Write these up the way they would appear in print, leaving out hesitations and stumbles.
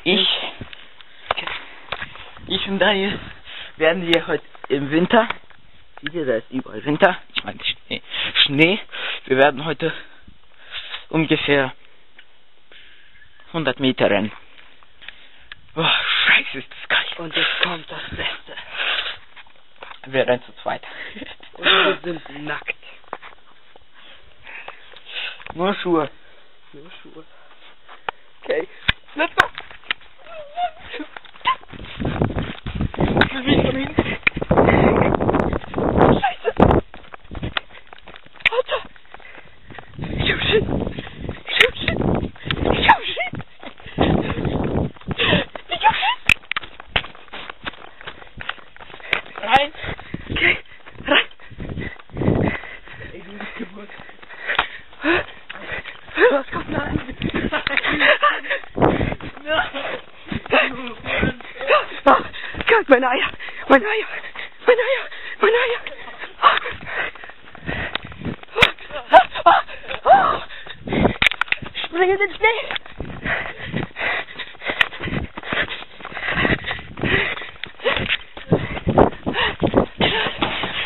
Ich und Daniel werden wir heute im Winter, seht ihr, da ist überall Winter, ich meine Schnee, wir werden heute ungefähr 100 Meter rennen. Oh, scheiße, ist das geil. Und jetzt kommt das Beste. Wir rennen zu zweit. Und wir sind nackt. Nur Schuhe. Nur Schuhe. Okay, let's go. Ich will mich von hinten. Scheiße. Alter. Ich hab Shit. Rein. Okay, rein. Ey, du bist kaputt. Was kommt da an? Gott, meine Eier. Spring in den Schnee.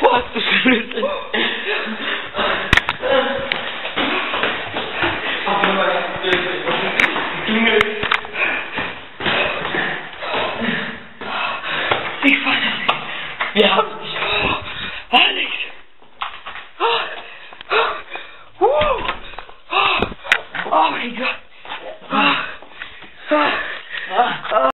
Was du Schlüssel? Ich fass das nicht. Wir haben dich. Alex.